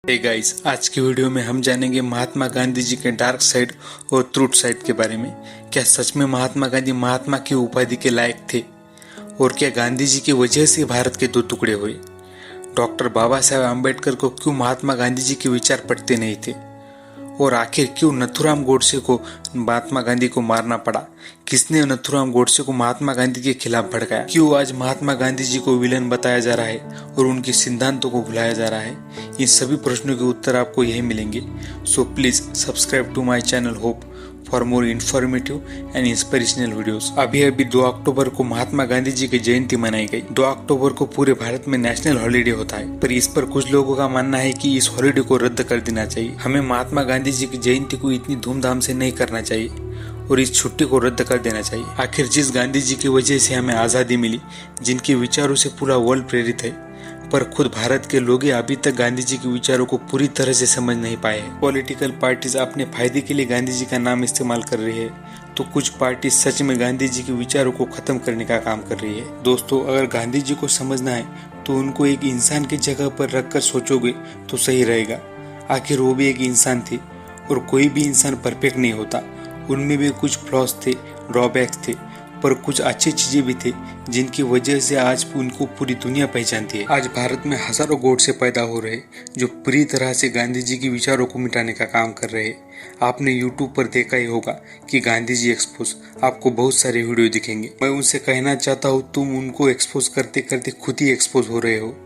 Hey guys, आज की video में हम जानेंगे महात्मा गांधी जी के डार्क साइड और ट्रूथ साइड के बारे में। क्या सच में महात्मा गांधी महात्मा की उपाधि के लायक थे? और क्या गांधी जी की वजह से भारत के दो टुकड़े हुए? डॉक्टर बाबा साहेब आम्बेडकर को क्यों महात्मा गांधी जी के विचार पढ़ते नहीं थे? और आखिर क्यों नथुराम गोडसे को महात्मा गांधी को मारना पड़ा? किसने नथुराम गोडसे को महात्मा गांधी के खिलाफ भड़काया? क्यों आज महात्मा गांधी जी को विलन बताया जा रहा है और उनके सिद्धांतों को भुलाया जा रहा है? इन सभी प्रश्नों के उत्तर आपको यही मिलेंगे। So please subscribe to my channel hope for more informative and inspirational videos. अभी 2 अक्टूबर को महात्मा गांधी जी की जयंती मनाई गई। 2 अक्टूबर को पूरे भारत में नेशनल हॉलिडे होता है, पर इस पर कुछ लोगों का मानना है कि इस हॉलिडे को रद्द कर देना चाहिए। हमें महात्मा गांधी जी की जयंती को इतनी धूमधाम से नहीं करना चाहिए और इस छुट्टी को रद्द कर देना चाहिए। आखिर जिस गांधी जी की वजह से हमें आजादी मिली, जिनके विचारों से पूरा वर्ल्ड प्रेरित है, पर खुद भारत के लोग अभी तक गांधी जी के विचारों को पूरी तरह से समझ नहीं पाए हैं। पॉलिटिकल पार्टीज अपने फायदे के लिए गांधी जी का नाम इस्तेमाल कर रही है, तो कुछ पार्टी सच में गांधी जी के विचारों को खत्म करने का काम कर रही है। दोस्तों, अगर गांधी जी को समझना है तो उनको एक इंसान की जगह पर रखकर सोचोगे तो सही रहेगा। आखिर वो भी एक इंसान थे और कोई भी इंसान परफेक्ट नहीं होता। उनमें भी कुछ फ्लॉज थे, ड्रॉबैक्स थे, पर कुछ अच्छी चीजें भी थी जिनकी वजह से आज उनको पूरी दुनिया पहचानती है। आज भारत में हजारों गोडसे पैदा हो रहे जो पूरी तरह से गांधी जी के विचारों को मिटाने का काम कर रहे हैं। आपने यूट्यूब पर देखा ही होगा कि गांधी जी एक्सपोज, आपको बहुत सारे वीडियो दिखेंगे। मैं उनसे कहना चाहता हूँ, तुम उनको एक्सपोज करते करते खुद ही एक्सपोज हो रहे हो।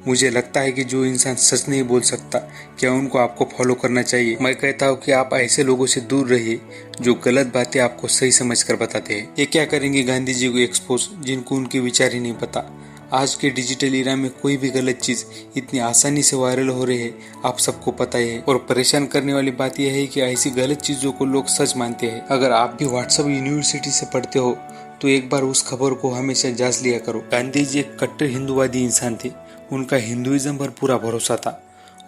मुझे लगता है कि जो इंसान सच नहीं बोल सकता, क्या उनको आपको फॉलो करना चाहिए? मैं कहता हूँ कि आप ऐसे लोगों से दूर रहिए जो गलत बातें आपको सही समझकर बताते हैं। ये क्या करेंगे गांधी जी को एक्सपोज, जिनको उनके विचार ही नहीं पता। आज के डिजिटल एरा में कोई भी गलत चीज इतनी आसानी से वायरल हो रही है, आप सबको पता ही है। और परेशान करने वाली बात यह है कि ऐसी गलत चीजों को लोग सच मानते हैं। अगर आप भी व्हाट्सएप यूनिवर्सिटी से पढ़ते हो तो एक बार उस खबर को हमेशा जांच लिया करो। गांधी जी एक कट्टर हिंदूवादी इंसान थे। उनका हिंदुइज्म पर पूरा भरोसा था।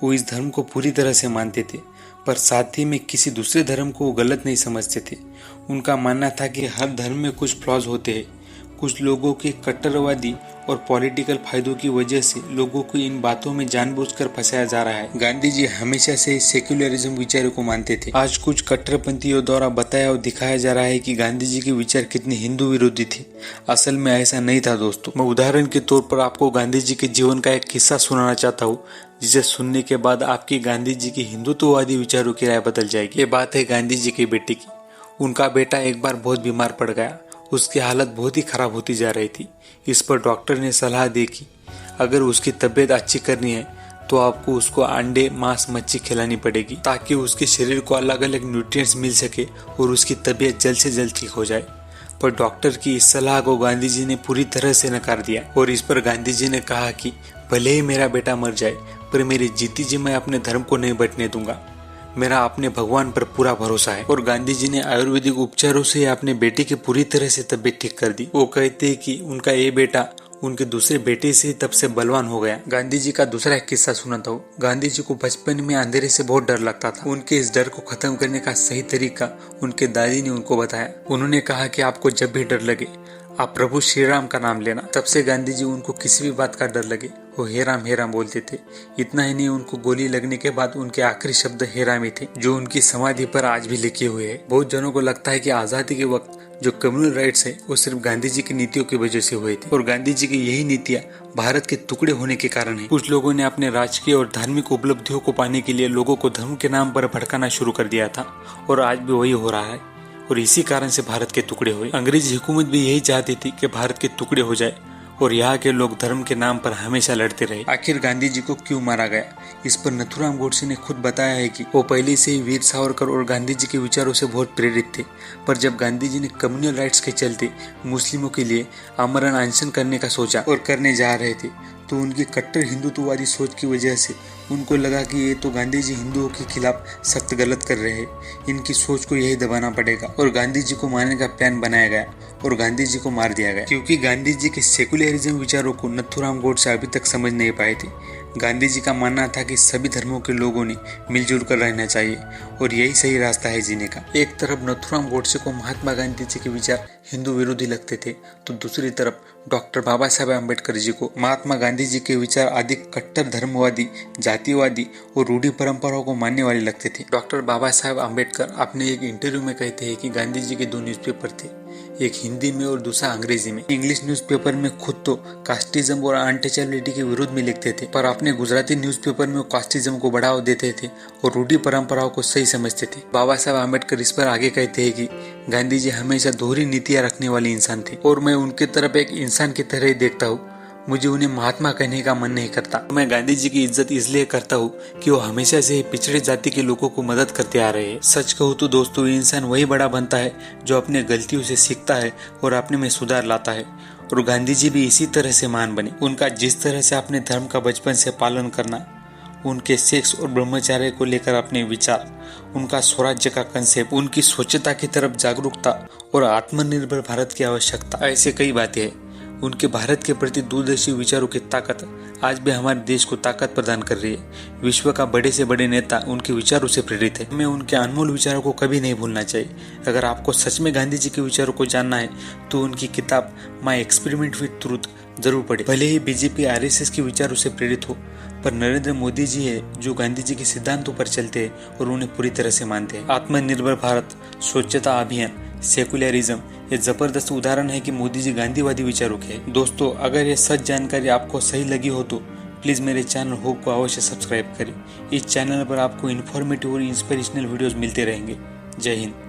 वो इस धर्म को पूरी तरह से मानते थे, पर साथ ही में किसी दूसरे धर्म को वो गलत नहीं समझते थे। उनका मानना था कि हर धर्म में कुछ फ्लॉज होते हैं। कुछ लोगों के कट्टरवादी और पॉलिटिकल फायदों की वजह से लोगों को इन बातों में जानबूझकर फंसाया जा रहा है। गांधी जी हमेशा से सेक्युलरिज्म विचारों को मानते थे। आज कुछ कट्टरपंथियों द्वारा बताया और दिखाया जा रहा है कि गांधी जी के विचार कितने हिंदू विरोधी थे। असल में ऐसा नहीं था दोस्तों। मैं उदाहरण के तौर पर आपको गांधी जी के जीवन का एक किस्सा सुनाना चाहता हूँ, जिसे सुनने के बाद आपकी गांधी जी की हिंदुत्ववादी विचारों की राय बदल जाएगी। ये बात है गांधी जी की बेटी की। उनका बेटा एक बार बहुत बीमार पड़ गया। उसकी हालत बहुत ही खराब होती जा रही थी। इस पर डॉक्टर ने सलाह दी कि अगर उसकी तबीयत अच्छी करनी है तो आपको उसको अंडे, मांस, मच्छी खिलानी पड़ेगी, ताकि उसके शरीर को अलग अलग न्यूट्रिएंट्स मिल सके और उसकी तबीयत जल्द से जल्द ठीक हो जाए। पर डॉक्टर की इस सलाह को गांधी जी ने पूरी तरह से नकार दिया और इस पर गांधी जी ने कहा कि भले ही मेरा बेटा मर जाए, पर मेरी जीती जी मैं अपने धर्म को नहीं बटने दूंगा। मेरा अपने भगवान पर पूरा भरोसा है। और गांधी जी ने आयुर्वेदिक उपचारों से अपने बेटे की पूरी तरह से तबीयत ठीक कर दी। वो कहते हैं कि उनका ये बेटा उनके दूसरे बेटे से तब से बलवान हो गया। गांधी जी का दूसरा एक किस्सा सुनाता हूँ। गांधी जी को बचपन में अंधेरे से बहुत डर लगता था। उनके इस डर को खत्म करने का सही तरीका उनके दादी ने उनको बताया। उन्होंने कहा कि आपको जब भी डर लगे आप प्रभु श्री राम का नाम लेना। तब से गांधी जी उनको किसी भी बात का डर लगे वो हे राम बोलते थे। इतना ही नहीं, उनको गोली लगने के बाद उनके आखिरी शब्द हे राम ही थे, जो उनकी समाधि पर आज भी लिखे हुए हैं। बहुत जनों को लगता है कि आजादी के वक्त जो कम्युनल राइट्स है वो सिर्फ गांधी जी की नीतियों की वजह से हुए थे, और गांधी जी की यही नीतियां भारत के टुकड़े होने के कारण है। कुछ लोगों ने अपने राजकीय और धार्मिक उपलब्धियों को पाने के लिए लोगों को धर्म के नाम पर भड़काना शुरू कर दिया था, और आज भी वही हो रहा है। और इसी कारण से भारत के टुकड़े हुए। अंग्रेजी हुकूमत भी यही चाहती थी कि भारत के टुकड़े हो जाए और यहाँ के लोग धर्म के नाम पर हमेशा लड़ते रहे। आखिर गांधी जी को क्यों मारा गया, इस पर नथुराम गोडसे ने खुद बताया है कि वो पहले से ही वीर सावरकर और गांधी जी के विचारों से बहुत प्रेरित थे। पर जब गांधी जी ने कम्युनल राइट्स के चलते मुस्लिमों के लिए आमरण अनशन करने का सोचा और करने जा रहे थे, तो उनकी कट्टर हिंदुत्ववादी सोच की वजह से उनको लगा कि ये तो गांधी जी हिंदुओं के खिलाफ सख्त गलत कर रहे हैं, इनकी सोच को यही दबाना पड़ेगा। और गांधी जी को मारने का प्लान बनाया गया और गांधी जी को मार दिया गया। क्योंकि गांधी जी के सेकुलरिज्म विचारों को नथुराम गोडसे अभी तक समझ नहीं पाए थे। गांधी जी का मानना था कि सभी धर्मों के लोगों ने मिलजुल कर रहना चाहिए और यही सही रास्ता है जीने का। एक तरफ नथुराम गोडसे को महात्मा गांधी जी के विचार हिंदू विरोधी लगते थे, तो दूसरी तरफ डॉक्टर बाबा साहेब अम्बेडकर जी को महात्मा गांधी जी के विचार अधिक कट्टर धर्मवादी, जातिवादी और रूढ़ी परंपराओं को मानने वाले लगते थे। डॉक्टर बाबा साहेब अम्बेडकर अपने एक इंटरव्यू में कहते हैं कि गांधी जी के 2 न्यूज़पेपर थे, एक हिंदी में और दूसरा अंग्रेजी में। इंग्लिश न्यूज़पेपर में खुद तो कास्टिज्म और अनटचेबिलिटी के विरोध में लिखते थे, पर अपने गुजराती न्यूज़पेपर में कास्टिज्म को बढ़ावा देते थे और रूढ़ी परंपराओं को सही समझते थे। बाबा साहेब अम्बेडकर इस पर आगे कहते हैं कि गांधी जी हमेशा दोहरी नीतियां रखने वाले इंसान थे और मैं उनके तरफ एक इंसान की तरह ही देखता हूँ। मुझे उन्हें महात्मा कहने का मन नहीं करता। मैं गांधी जी की इज्जत इसलिए करता हूँ कि वो हमेशा से ही पिछड़े जाति के लोगों को मदद करते आ रहे हैं। सच कहूँ तो दोस्तों, इंसान वही बड़ा बनता है जो अपने गलतियों से सीखता है और अपने में सुधार लाता है, और गांधी जी भी इसी तरह से महान बने। उनका जिस तरह से अपने धर्म का बचपन से पालन करना, उनके सेक्स और ब्रह्मचार्य को लेकर अपने विचार, उनका स्वराज्य का कंसेप्ट, उनकी स्वच्छता की तरफ जागरूकता और आत्मनिर्भर भारत की आवश्यकता, ऐसे कई बातें हैं। उनके भारत के प्रति दूरदर्शी विचारों की ताकत आज भी हमारे देश को ताकत प्रदान कर रही है। विश्व का बड़े से बड़े नेता उनके विचारों से प्रेरित है। हमें उनके अनमोल विचारों को कभी नहीं भूलना चाहिए। अगर आपको सच में गांधी जी के विचारों को जानना है तो उनकी किताब माई एक्सपेरिमेंट विद ट्रूथ जरूर पढ़ें। भले ही बीजेपी RSS के विचारों से प्रेरित हो, पर नरेंद्र मोदी जी है जो गांधी जी के सिद्धांतों पर चलते हैं और उन्हें पूरी तरह से मानते हैं। आत्मनिर्भर भारत, स्वच्छता अभियान, सेकुलरिज्म, ये जबरदस्त उदाहरण है कि मोदी जी गांधीवादी विचारों के हैं। दोस्तों, अगर ये सच जानकारी आपको सही लगी हो तो प्लीज मेरे चैनल होप को अवश्य सब्सक्राइब करें। इस चैनल पर आपको इन्फॉर्मेटिव और इंस्पिरेशनल वीडियोस मिलते रहेंगे। जय हिंद।